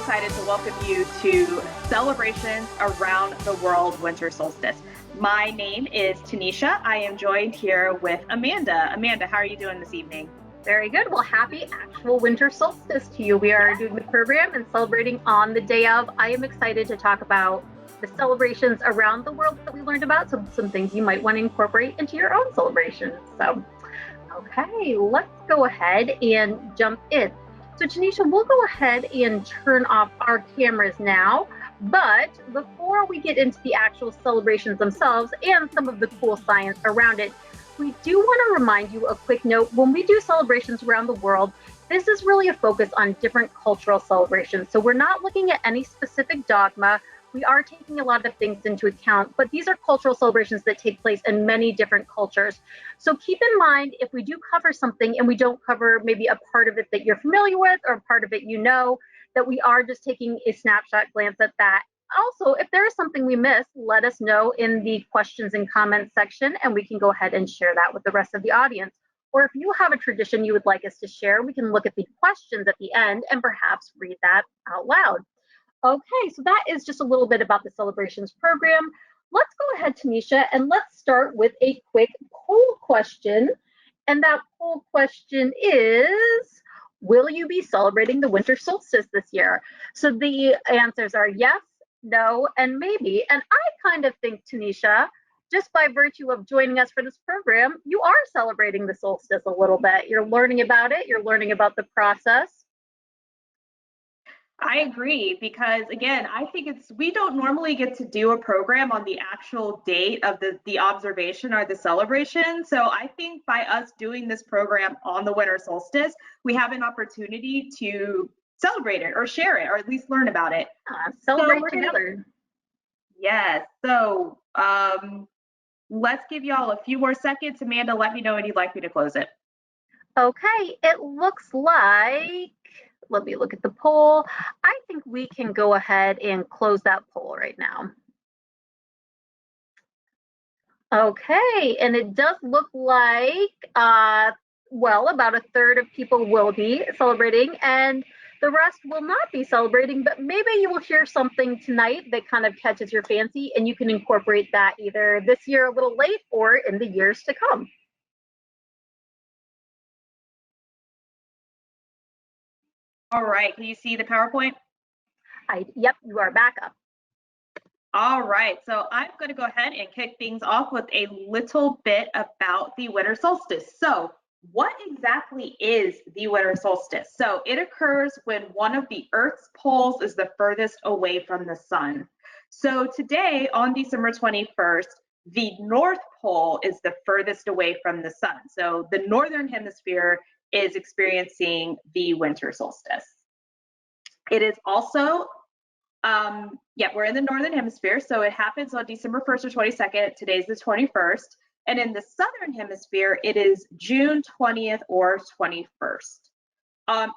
excited to welcome you to Celebrations Around the World Winter Solstice. My name is Tanisha. I am joined here with Amanda. Amanda, how are you doing this evening? Very good. Well, happy actual winter solstice to you. We are doing the program and celebrating on the day of. I am excited to talk about the celebrations around the world that we learned about, some things you might want to incorporate into your own celebrations. So, okay, let's go ahead and jump in. So, Tanisha, we'll go ahead and turn off our cameras now. But before we get into the actual celebrations themselves and some of the cool science around it, we do want to remind you a quick note. When we do celebrations around the world, this is really a focus on different cultural celebrations. So we're not looking at any specific dogma. We are taking a lot of things into account, but these are cultural celebrations that take place in many different cultures. So keep in mind, if we do cover something and we don't cover maybe a part of it that you're familiar with or a part of it you know, that we are just taking a snapshot glance at that. Also, if there is something we missed, let us know in the questions and comments section, and we can go ahead and share that with the rest of the audience. Or if you have a tradition you would like us to share, we can look at the questions at the end and perhaps read that out loud. Okay, so that is just a little bit about the celebrations program. Let's go ahead, Tanisha, and let's start with a quick poll question. And that poll question is, will you be celebrating the winter solstice this year? So the answers are yes, no, and maybe. And I kind of think, Tanisha, just by virtue of joining us for this program, you are celebrating the solstice a little bit. You're learning about it. You're learning about the process. I agree because, again, I think we don't normally get to do a program on the actual date of the observation or the celebration. So I think by us doing this program on the winter solstice, we have an opportunity to celebrate it or share it or at least learn about it. Celebrate together. Yes. So let's give y'all a few more seconds. Amanda, let me know when you'd like me to close it. Okay, it looks like, let me look at the poll. I think we can go ahead and close that poll right now. Okay, and it does look like, well, about a third of people will be celebrating and the rest will not be celebrating, but maybe you will hear something tonight that kind of catches your fancy and you can incorporate that either this year a little late or in the years to come. All right, can you see the PowerPoint? Yep, you are back up. All right, so I'm going to go ahead and kick things off with a little bit about the winter solstice. So what exactly is the winter solstice? So it occurs when one of the Earth's poles is the furthest away from the sun. So today on December 21st, the North Pole is the furthest away from the sun. So the Northern Hemisphere is experiencing the winter solstice. It is also we're in the Northern Hemisphere, so it happens on December 1st or 22nd. Today's the 21st. And in the Southern Hemisphere, it is June 20th or 21st.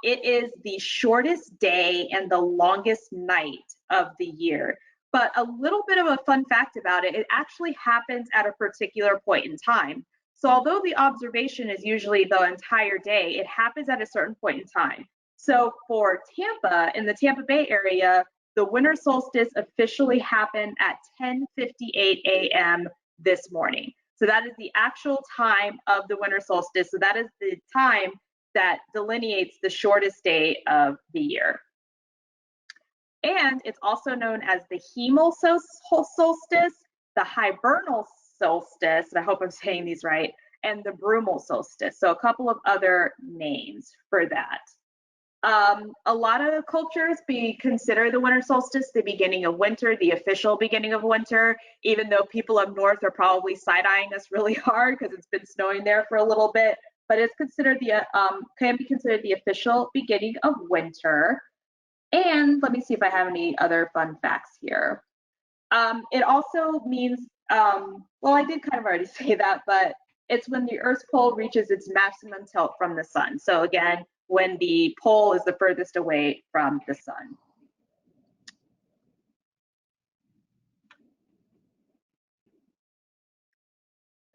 It is the shortest day and the longest night of the year. But a little bit of a fun fact about it, it actually happens at a particular point in time. So although the observation is usually the entire day, it happens at a certain point in time. So for Tampa, in the Tampa Bay area, the winter solstice officially happened at 10:58 a.m. this morning. So that is the actual time of the winter solstice. So that is the time that delineates the shortest day of the year. And it's also known as the hemal solstice, the hibernal solstice, and I hope I'm saying these right, and the brumal solstice. So a couple of other names for that. A lot of cultures consider the winter solstice the beginning of winter, the official beginning of winter, even though people up north are probably side-eyeing us really hard because it's been snowing there for a little bit, but it's considered can be considered the official beginning of winter. And let me see if I have any other fun facts here. It also means, well, I did kind of already say that, but it's when the Earth's pole reaches its maximum tilt from the sun. So again, when the pole is the furthest away from the sun.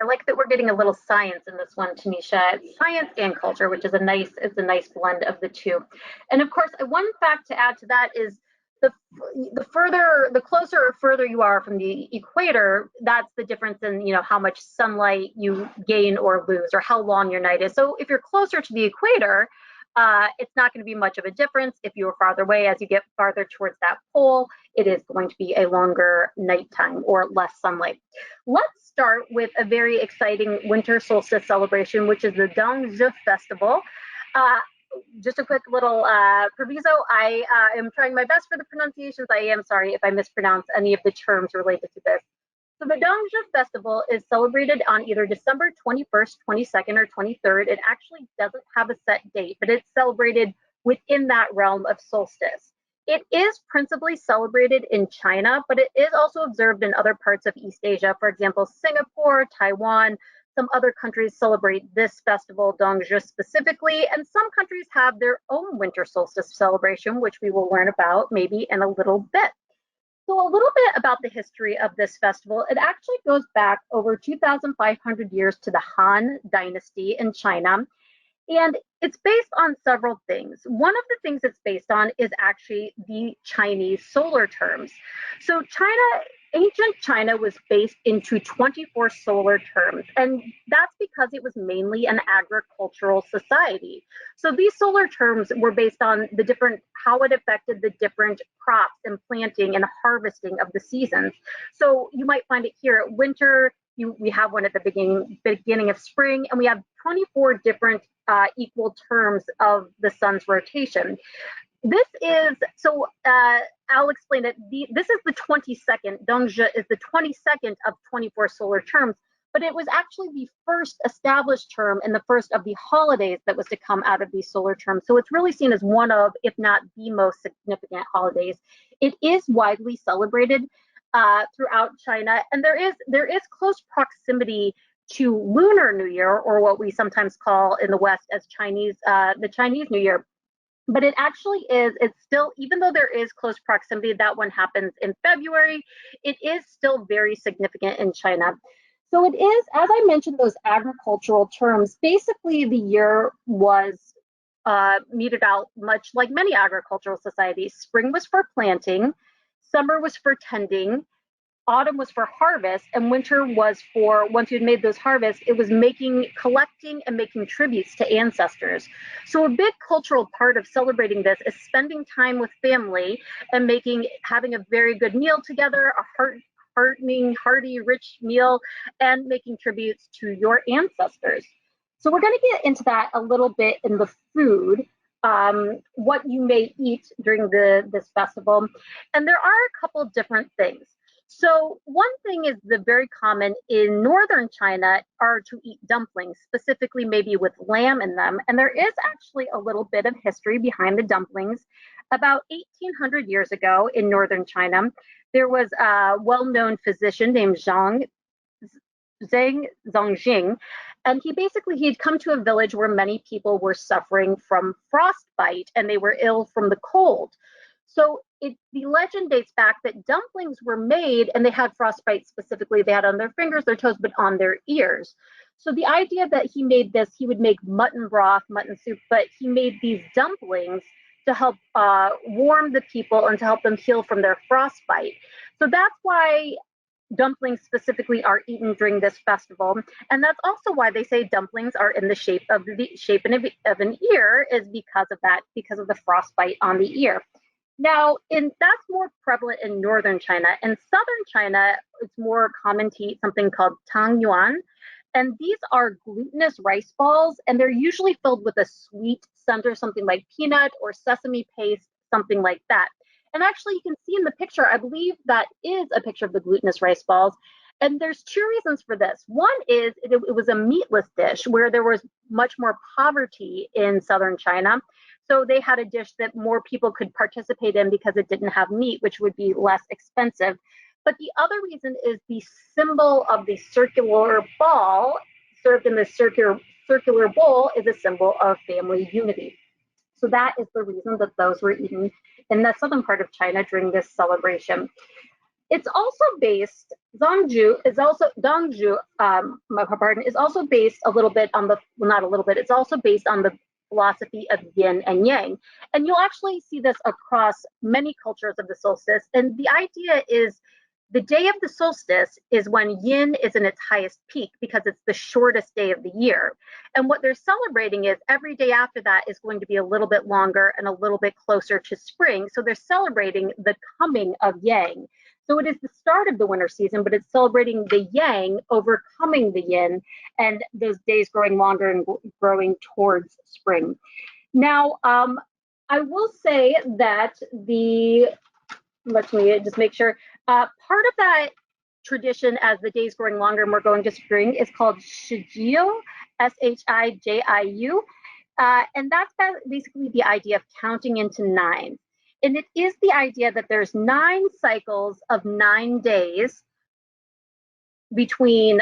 I like that we're getting a little science in this one, Tanisha. It's science and culture, which is a nice blend of the two. And of course, one fact to add to that is the closer or further you are from the equator, that's the difference in, how much sunlight you gain or lose, or how long your night is. So if you're closer to the equator, it's not going to be much of a difference. If you're farther away, as you get farther towards that pole, it is going to be a longer nighttime or less sunlight. Let's start with a very exciting winter solstice celebration, which is the Dongzhi Festival. Just a quick little proviso. I am trying my best for the pronunciations. I am sorry if I mispronounce any of the terms related to this. So the Dongzhi Festival is celebrated on either December 21st, 22nd, or 23rd. It actually doesn't have a set date, but it's celebrated within that realm of solstice. It is principally celebrated in China, but it is also observed in other parts of East Asia. For example, Singapore, Taiwan, some other countries celebrate this festival, Dongzhi specifically, and some countries have their own winter solstice celebration, which we will learn about maybe in a little bit. So a little bit about the history of this festival. It actually goes back over 2,500 years to the Han Dynasty in China. And it's based on several things. One of the things it's based on is actually the Chinese solar terms. So ancient China was based into 24 solar terms, and that's because it was mainly an agricultural society. So these solar terms were based on how it affected the different crops and planting and harvesting of the seasons. So you might find it here at winter. We have one at the beginning of spring, and we have 24 different equal terms of the sun's rotation. This is, so I'll explain it. This is the 22nd, Dongzhi is the 22nd of 24 solar terms, but it was actually the first established term and the first of the holidays that was to come out of these solar terms. So it's really seen as one of, if not the most significant holidays. It is widely celebrated throughout China, and there is close proximity to Lunar New Year, or what we sometimes call in the West as the Chinese New Year. But it actually it's still, even though there is close proximity, that one happens in February, it is still very significant in China. So it is, as I mentioned, those agricultural terms. Basically, the year was meted out much like many agricultural societies. Spring was for planting, summer was for tending, autumn was for harvest, and winter was for, once you'd made those harvests, it was collecting and making tributes to ancestors. So a big cultural part of celebrating this is spending time with family and having a very good meal together, a hearty, rich meal, and making tributes to your ancestors. So we're going to get into that a little bit in the food, what you may eat during this festival. And there are a couple different things. So one thing is very common in northern China are to eat dumplings, specifically maybe with lamb in them. And there is actually a little bit of history behind the dumplings. About 1,800 years ago in northern China, there was a well-known physician named Zhang Zongjing, and he'd come to a village where many people were suffering from frostbite and they were ill from the cold. So the legend dates back that dumplings were made, and they had frostbite specifically. They had on their fingers, their toes, but on their ears. So the idea that he made this, he would make mutton broth, mutton soup, but he made these dumplings to help warm the people and to help them heal from their frostbite. So that's why dumplings specifically are eaten during this festival, and that's also why they say dumplings are in the shape of an ear, is because of that, because of the frostbite on the ear. Now, that's more prevalent in northern China. In southern China, it's more common to eat something called tang yuan, and these are glutinous rice balls, and they're usually filled with a sweet center, something like peanut or sesame paste, something like that. And actually, you can see in the picture, I believe that is a picture of the glutinous rice balls. And there's two reasons for this. One is it was a meatless dish where there was much more poverty in southern China. So they had a dish that more people could participate in because it didn't have meat, which would be less expensive. But the other reason is the symbol of the circular ball served in the circular bowl is a symbol of family unity. So that is the reason that those were eaten in the southern part of China during this celebration. It's also based, Dongzhi, is also based a little bit on it's also based on the philosophy of yin and yang. And you'll actually see this across many cultures of the solstice. And the idea is the day of the solstice is when yin is in its highest peak because it's the shortest day of the year. And what they're celebrating is every day after that is going to be a little bit longer and a little bit closer to spring. So they're celebrating the coming of yang. So it is the start of the winter season, but it's celebrating the yang overcoming the yin and those days growing longer and growing towards spring. Now, I will say that let me just make sure, part of that tradition as the days growing longer and we're going to spring is called Shijiu, Shijiu. And that's basically the idea of counting into nine. And it is the idea that there's 9 cycles of 9 days between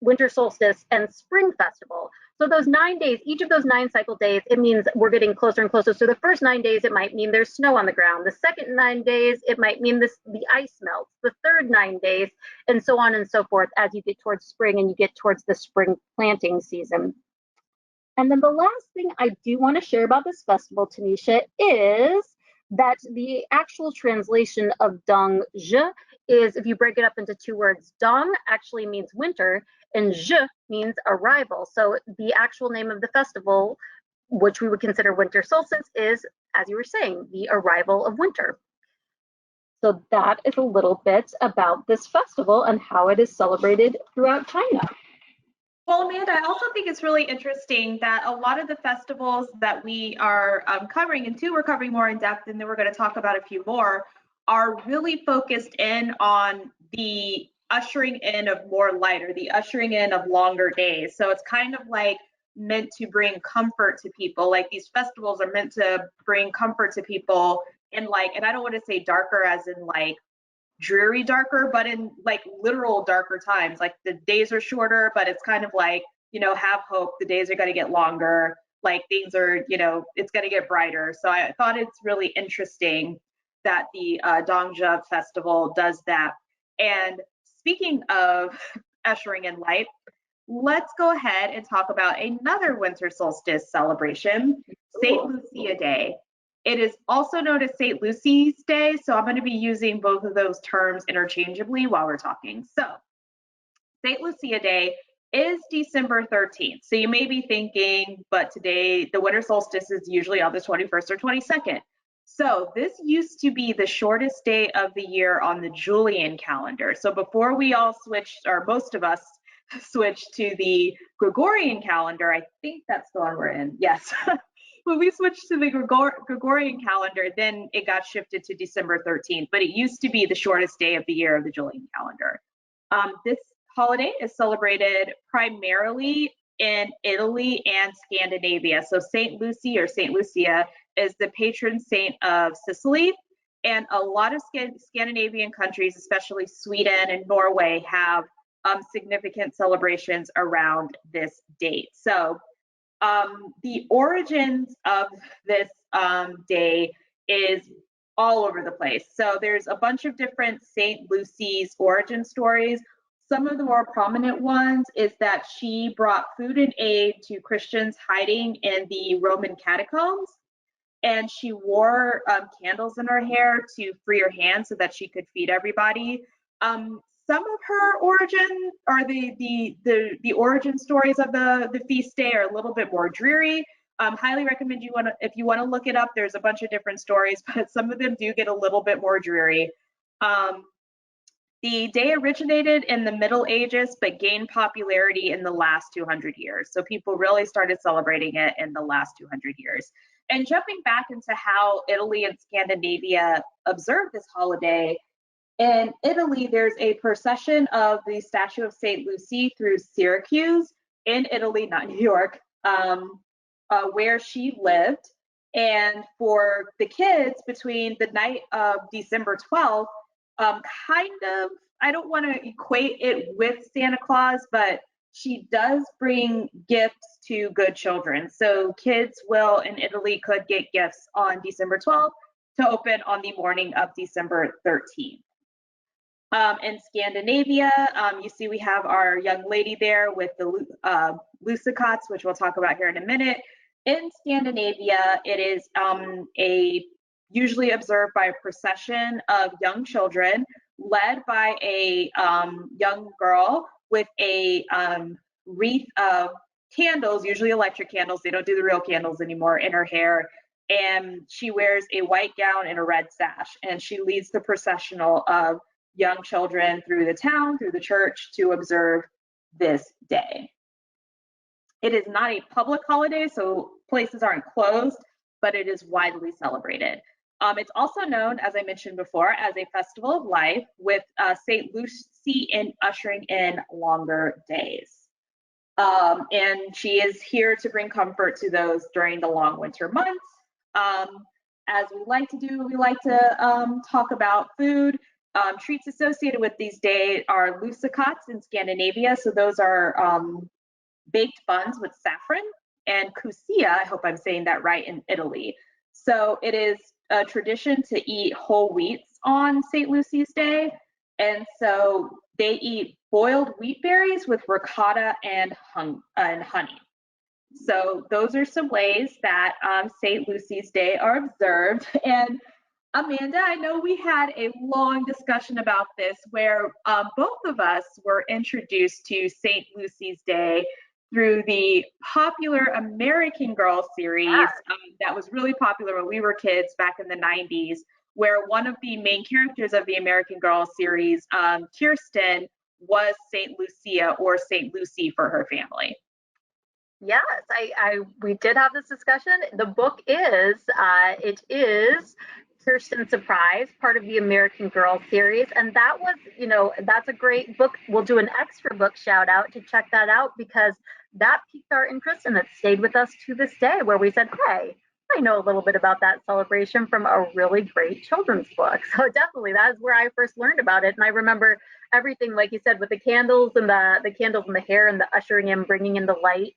winter solstice and spring festival. So those 9 days, each of those 9 cycle days, it means we're getting closer and closer. So the first 9 days, it might mean there's snow on the ground. The second 9 days, it might mean the ice melts. The third 9 days, and so on and so forth as you get towards spring and you get towards the spring planting season. And then the last thing I do want to share about this festival, Tanisha, is that the actual translation of Dong Zhe is, if you break it up into 2 words, Dong actually means winter and Zhe means arrival. So the actual name of the festival, which we would consider winter solstice, is, as you were saying, the arrival of winter. So that is a little bit about this festival and how it is celebrated throughout China. Well, Amanda, I also think it's really interesting that a lot of the festivals that we are covering, and 2 we're covering more in depth, and then we're going to talk about a few more, are really focused in on the ushering in of more light, or the ushering in of longer days. So it's kind of like meant to bring comfort to people. Like these festivals are meant to bring comfort to people in like, and I don't want to say darker as in like dreary darker, but in like literal darker times. Like the days are shorter, but it's kind of like, have hope. The days are going to get longer. Like things are, it's going to get brighter. So I thought it's really interesting that the Dongzhe Festival does that. And speaking of ushering in light, let's go ahead and talk about another winter solstice celebration, St. Lucia Day. It is also known as St. Lucy's Day, so I'm going to be using both of those terms interchangeably while we're talking. So, St. Lucia Day is December 13th. So you may be thinking, but today the winter solstice is usually on the 21st or 22nd. So this used to be the shortest day of the year on the Julian calendar. So before we all switched, or most of us switched to the Gregorian calendar, I think that's the one we're in. Yes. When we switched to the Gregorian calendar, then it got shifted to December 13th, but it used to be the shortest day of the year of the Julian calendar. This holiday is celebrated primarily in Italy and Scandinavia. So St. Lucy or St. Lucia is the patron saint of Sicily, and a lot of Scandinavian countries, especially Sweden and Norway, have significant celebrations around this date. So the origins of this day is all over the place. So there's a bunch of different St. Lucy's origin stories. Some of the more prominent ones is that she brought food and aid to Christians hiding in the Roman catacombs, and she wore candles in her hair to free her hands so that she could feed everybody. Some of her origin, or the origin stories of the feast day, are a little bit more dreary. Highly recommend if you want to look it up. There's a bunch of different stories, but some of them do get a little bit more dreary. The day originated in the Middle Ages, but gained popularity in the last 200 years. So people really started celebrating it in the last 200 years. And jumping back into how Italy and Scandinavia observe this holiday, in Italy, there's a procession of the statue of St. Lucy through Syracuse in Italy, not New York, where she lived. And for the kids, between the night of December 12th, I don't want to equate it with Santa Claus, but she does bring gifts to good children. So kids in Italy could get gifts on December 12th to open on the morning of December 13th. In Scandinavia, you see we have our young lady there with the lussekaats, which we'll talk about here in a minute. In Scandinavia, it is a usually observed by a procession of young children led by a young girl with a wreath of candles, usually electric candles. They don't do the real candles anymore, in her hair. And she wears a white gown and a red sash. And she leads the processional of young children through the town, through the church to observe this day. It is not a public holiday, so places aren't closed, but it is widely celebrated. It's also known, as I mentioned before, as a festival of life, with St. Lucy in ushering in longer days. And she is here to bring comfort to those during the long winter months. As we like to do, we like to talk about food. Treats associated with these days are lussekaats in Scandinavia. So those are baked buns with saffron, and kusia, I hope I'm saying that right, in Italy. So it is a tradition to eat whole wheats on St. Lucy's Day. And so they eat boiled wheat berries with ricotta and honey. So those are some ways that St. Lucy's Day are observed. And Amanda, I know we had a long discussion about this where both of us were introduced to St. Lucy's Day through the popular American Girl series that was really popular when we were kids back in the 90s, where one of the main characters of the American Girl series, Kirsten, was St. Lucia, or St. Lucy for her family. Yes, we did have this discussion. The book is it is Kirsten Surprise, part of the American Girl series, and that was, that's a great book. We'll do an extra book shout out to check that out, because that piqued our interest and it stayed with us to this day, where we said, hey, I know a little bit about that celebration from a really great children's book. So definitely, that is where I first learned about it. And I remember everything, like you said, with the candles and the candles and the hair and the ushering in, bringing in the light.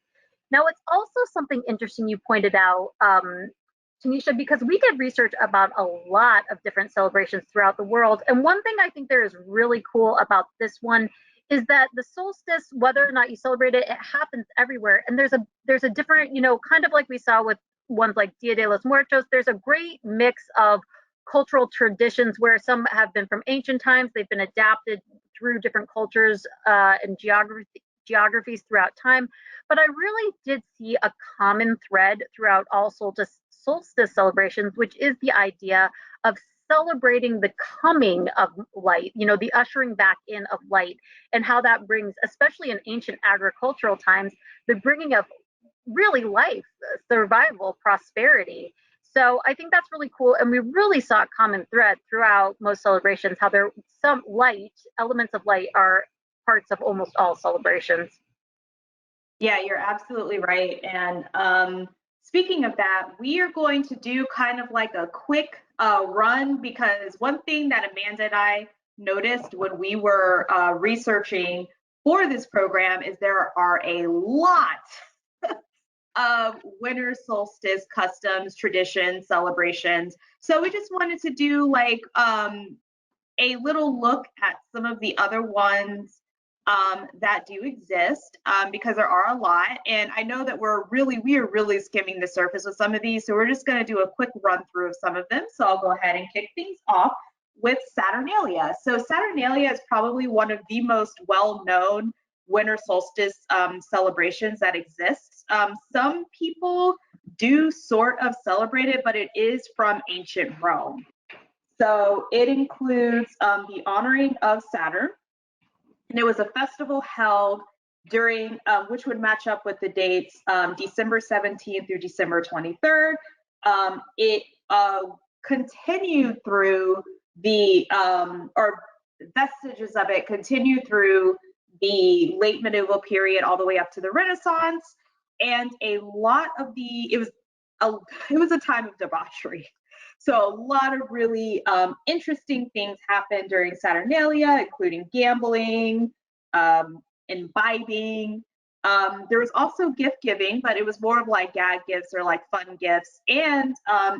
Now, it's also something interesting you pointed out, Tanisha, because we did research about a lot of different celebrations throughout the world. And one thing I think there is really cool about this one is that the solstice, whether or not you celebrate it, it happens everywhere. And there's a different, kind of like we saw with ones like Dia de los Muertos, there's a great mix of cultural traditions where some have been from ancient times, they've been adapted through different cultures and geographies throughout time. But I really did see a common thread throughout all solstice celebrations, which is the idea of celebrating the coming of light, the ushering back in of light, and how that brings, especially in ancient agricultural times, the bringing of really life, survival, prosperity. So I think that's really cool. And we really saw a common thread throughout most celebrations, how there some elements of light are parts of almost all celebrations. Yeah, you're absolutely right. And speaking of that, we are going to do kind of like a quick run, because one thing that Amanda and I noticed when we were researching for this program is there are a lot of winter solstice customs, traditions, celebrations. So we just wanted to do like a little look at some of the other ones that do exist, because there are a lot. And I know that we are really skimming the surface with some of these. So we're just going to do a quick run through of some of them. So I'll go ahead and kick things off with Saturnalia. So Saturnalia is probably one of the most well-known winter solstice celebrations that exists. Some people do sort of celebrate it, but it is from ancient Rome. So it includes the honoring of Saturn, and it was a festival held during, which would match up with the dates December 17th through December 23rd. It continued through or vestiges of it continued through the late medieval period all the way up to the Renaissance. And a lot of it was a time of debauchery. So a lot of really interesting things happened during Saturnalia, including gambling, imbibing. There was also gift giving, but it was more of like gag gifts or like fun gifts. And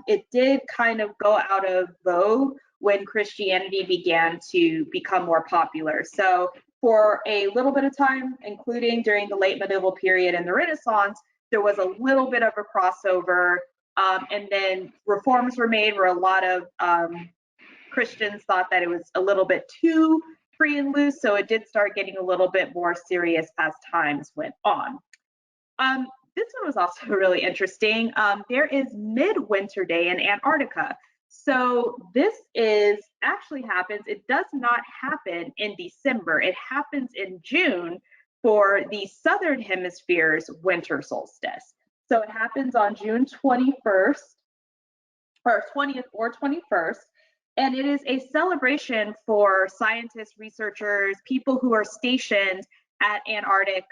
it did kind of go out of vogue when Christianity began to become more popular. So for a little bit of time, including during the late medieval period and the Renaissance, there was a little bit of a crossover, and then reforms were made where a lot of Christians thought that it was a little bit too free and loose, so it did start getting a little bit more serious as times went on. This one was also really interesting. There is Midwinter Day in Antarctica. So this actually happens, it does not happen in December. It happens in June for the Southern Hemisphere's winter solstice. So it happens on June 21st, or 20th or 21st. And it is a celebration for scientists, researchers, people who are stationed at Antarctic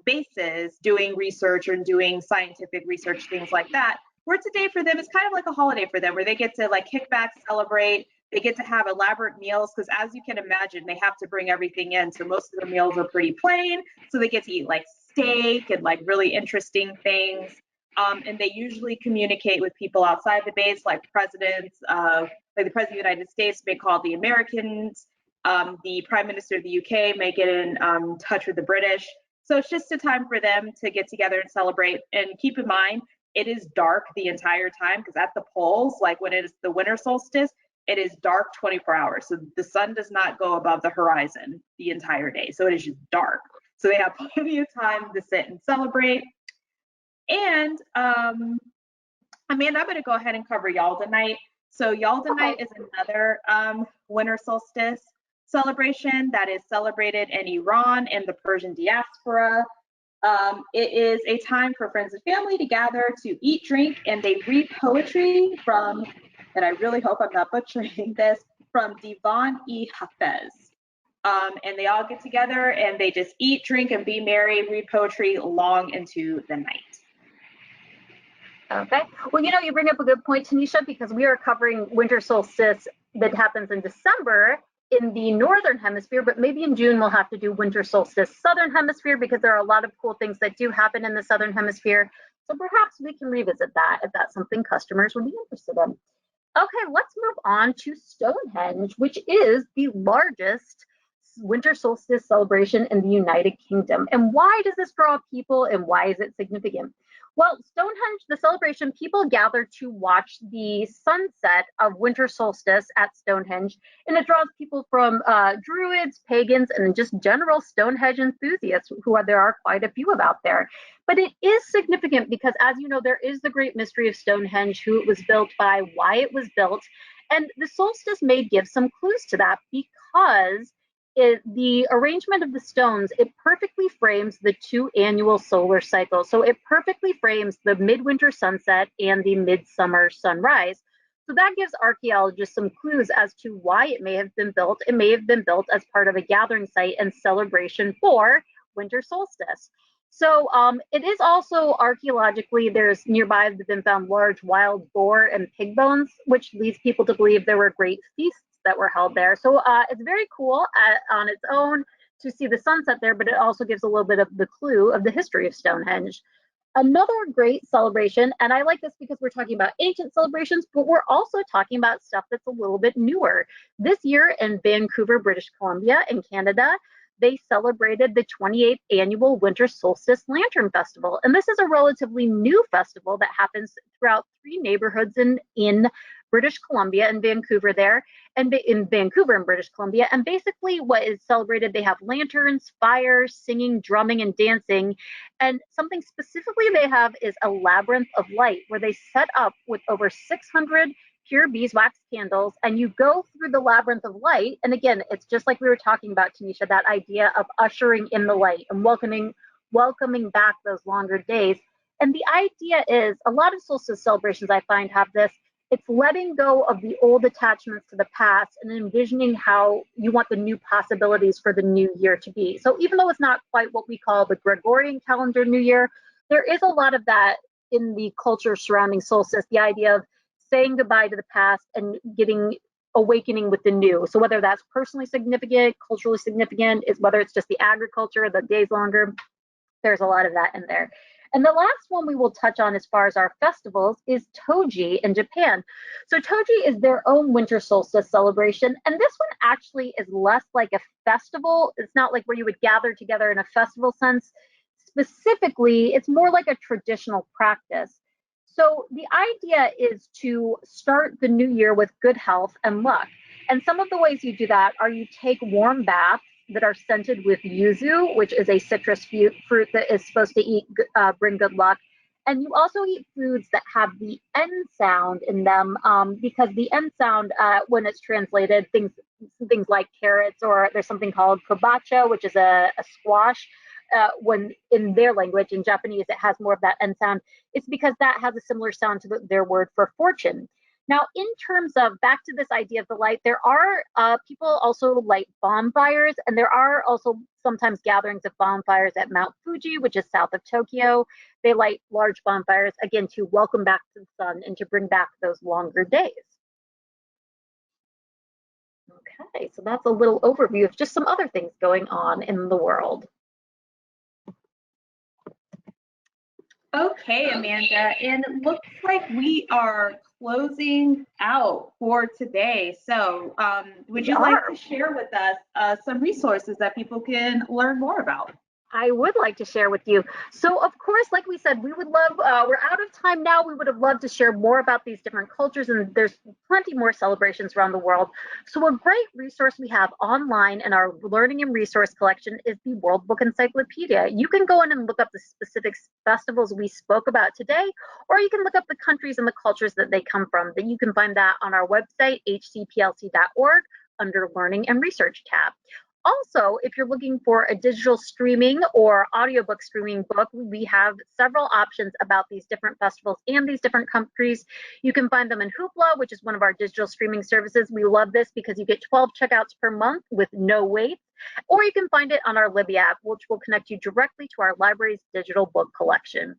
bases doing research and doing scientific research, things like that, where it's a day for them. It's kind of like a holiday for them, where they get to like kick back, celebrate. They get to have elaborate meals because, as you can imagine, they have to bring everything in. So most of the meals are pretty plain. So they get to eat like steak and like really interesting things. And they usually communicate with people outside the base, like presidents, like the president of the United States may call the Americans. The Prime Minister of the UK may get in touch with the British. So it's just a time for them to get together and celebrate. And keep in mind, it is dark the entire time, because at the poles, like when it is the winter solstice, it is dark 24 hours. So the sun does not go above the horizon the entire day. So it is just dark. So they have plenty of time to sit and celebrate. And Amanda, I'm going to go ahead and cover Yalda Night. So Yalda Night is another winter solstice celebration that is celebrated in Iran and the Persian diaspora. It is a time for friends and family to gather to eat, drink, and they read poetry from, and I really hope I'm not butchering this, from Divan-e-Hafez. And they all get together and they just eat, drink, and be merry, read poetry long into the night. Okay. Well, you bring up a good point, Tanisha, because we are covering winter solstice that happens in December in the northern hemisphere, but maybe in June we'll have to do winter solstice southern hemisphere, because there are a lot of cool things that do happen in the southern hemisphere. So perhaps we can revisit that if that's something customers would be interested in. Okay, let's move on to Stonehenge, which is the largest winter solstice celebration in the United Kingdom. And why does this draw people, and why is it significant? Well, Stonehenge, the celebration, people gather to watch the sunset of winter solstice at Stonehenge, and it draws people from Druids, pagans, and just general Stonehenge enthusiasts, there are quite a few about there. But it is significant because, as you know, there is the great mystery of Stonehenge, who it was built by, why it was built, and the solstice may give some clues to that, because the arrangement of the stones, it perfectly frames the 2 annual solar cycles. So it perfectly frames the midwinter sunset and the midsummer sunrise. So that gives archaeologists some clues as to why it may have been built. It may have been built as part of a gathering site and celebration for winter solstice. So it is also archaeologically, there's nearby have been found large wild boar and pig bones, which leads people to believe there were great feasts that were held there. So it's very cool on its own to see the sunset there, but it also gives a little bit of the clue of the history of Stonehenge. Another great celebration, and I like this because we're talking about ancient celebrations, but we're also talking about stuff that's a little bit newer. This year in Vancouver, British Columbia in Canada, they celebrated the 28th annual Winter Solstice Lantern Festival. And this is a relatively new festival that happens throughout 3 neighborhoods in British Columbia and Vancouver there, and in Vancouver and British Columbia. And basically what is celebrated, they have lanterns, fires, singing, drumming, and dancing. And something specifically they have is a labyrinth of light, where they set up with over 600 pure beeswax candles, and you go through the labyrinth of light. And again, it's just like we were talking about, Tanisha, that idea of ushering in the light and welcoming back those longer days. And the idea is, a lot of solstice celebrations I find have this, it's letting go of the old attachments to the past and envisioning how you want the new possibilities for the new year to be. So even though it's not quite what we call the Gregorian calendar New Year, there is a lot of that in the culture surrounding solstice, the idea of saying goodbye to the past and awakening with the new. So whether that's personally significant, culturally significant, is whether it's just the agriculture, the days longer, there's a lot of that in there. And the last one we will touch on as far as our festivals is Toji in Japan. So Toji is their own winter solstice celebration. And this one actually is less like a festival. It's not like where you would gather together in a festival sense. specifically, it's more like a traditional practice. So the idea is to start the new year with good health and luck. And some of the ways you do that are you take warm baths that are scented with yuzu, which is a citrus fruit that is supposed to bring good luck. And you also eat foods that have the N sound in them, because the N sound, when it's translated, things like carrots, or there's something called kobacha, which is a squash. When in their language, in Japanese, it has more of that N sound. It's because that has a similar sound to their word for fortune. Now, in terms of back to this idea of the light, there are people also light bonfires, and there are also sometimes gatherings of bonfires at Mount Fuji, which is south of Tokyo. They light large bonfires, again, to welcome back the sun and to bring back those longer days. Okay, so that's a little overview of just some other things going on in the world. Okay, Amanda, and it looks like we are closing out for today. So would you like to share with us some resources that people can learn more about? I would like to share with you. So, of course, like we said, we would love, we're out of time now. We would have loved to share more about these different cultures, and there's plenty more celebrations around the world. So, a great resource we have online in our learning and resource collection is the World Book Encyclopedia. You can go in and look up the specific festivals we spoke about today, or you can look up the countries and the cultures that they come from. Then you can find that on our website, hcplc.org, under Learning and Research tab. Also, if you're looking for a digital streaming or audiobook streaming book, we have several options about these different festivals and these different countries. You can find them in Hoopla, which is one of our digital streaming services. We love this because you get 12 checkouts per month with no wait. Or you can find it on our Libby app, which will connect you directly to our library's digital book collection.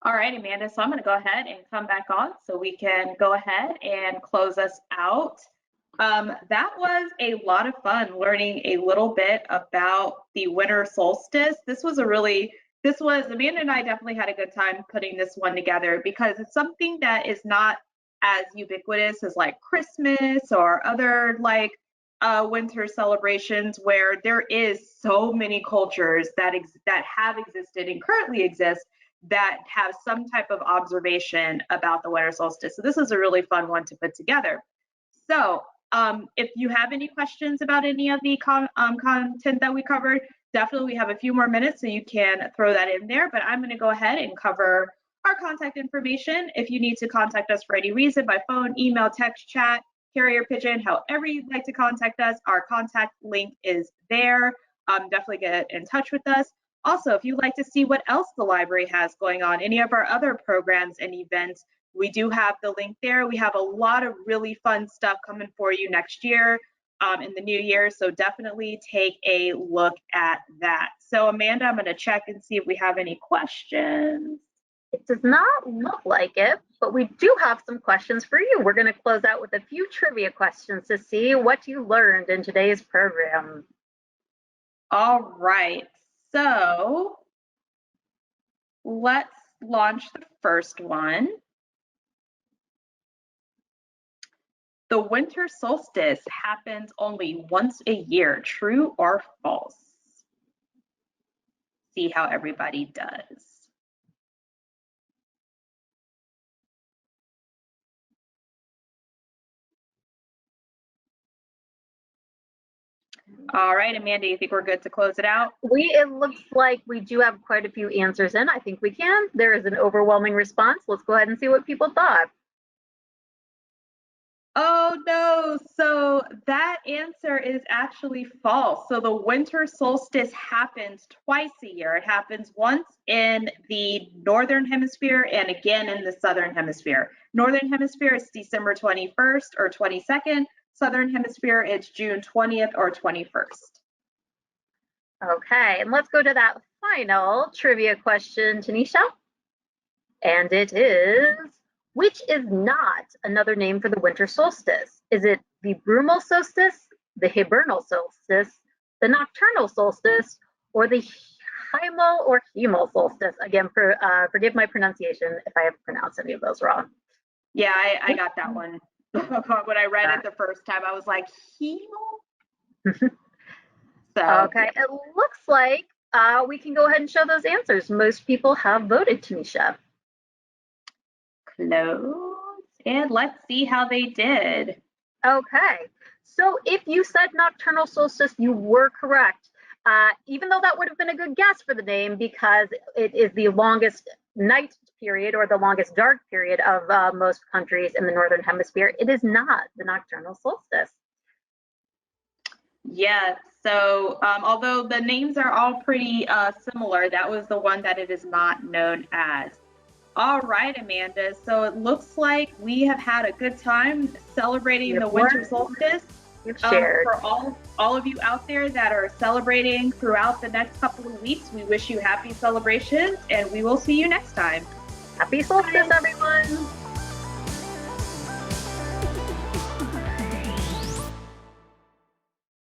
All right, Amanda, so I'm going to go ahead and come back on so we can go ahead and close us out. That was a lot of fun learning a little bit about the winter solstice. Amanda and I definitely had a good time putting this one together because it's something that is not as ubiquitous as like Christmas or other like winter celebrations, where there is so many cultures that have existed and currently exist that have some type of observation about the winter solstice. So this is a really fun one to put together. So if you have any questions about any of the content that we covered, definitely we have a few more minutes so you can throw that in there, but I'm going to go ahead and cover our contact information. If you need to contact us for any reason, by phone, email, text, chat, carrier pigeon, however you'd like to contact us, our contact link is there. Definitely get in touch with us. Also, if you'd like to see what else the library has going on, any of our other programs and events, we do have the link there. We have a lot of really fun stuff coming for you next year in the new year, so definitely take a look at that. So Amanda, I'm going to check and see if we have any questions. It does not look like it, but we do have some questions for you. We're going to close out with a few trivia questions to see what you learned in today's program. All right, so let's launch the first one. The winter solstice happens only once a year, true or false? See how everybody does. All right, Amanda, you think we're good to close it out? It looks like we do have quite a few answers in. I think we can. There is an overwhelming response. Let's go ahead and see what people thought. Oh no, so that answer is actually false. So the winter solstice happens twice a year. It happens once in the northern hemisphere and again in the southern hemisphere. Northern hemisphere is December 21st or 22nd. Southern hemisphere, it's June 20th or 21st. Okay, and let's go to that final trivia question, Tanisha. And it is, which is not another name for the winter solstice? Is it the brumal solstice, the hibernal solstice, the nocturnal solstice, or the hymal or hemal solstice? Again, forgive my pronunciation if I have pronounced any of those wrong. Yeah, I got that one. When I read it the first time, I was like, hemal? So Okay, it looks like we can go ahead and show those answers. Most people have voted, Tanisha. close, and let's see how they did. Okay, so if you said nocturnal solstice, you were correct. Even though that would have been a good guess for the name because it is the longest night period or the longest dark period of most countries in the Northern Hemisphere, it is not the nocturnal solstice. Yeah, so although the names are all pretty similar, that was the one that it is not known as. All right, Amanda. So it looks like we have had a good time celebrating You've the winter learned, solstice. you've shared. For all of you out there that are celebrating throughout the next couple of weeks, we wish you happy celebrations, and we will see you next time. Happy solstice, everyone!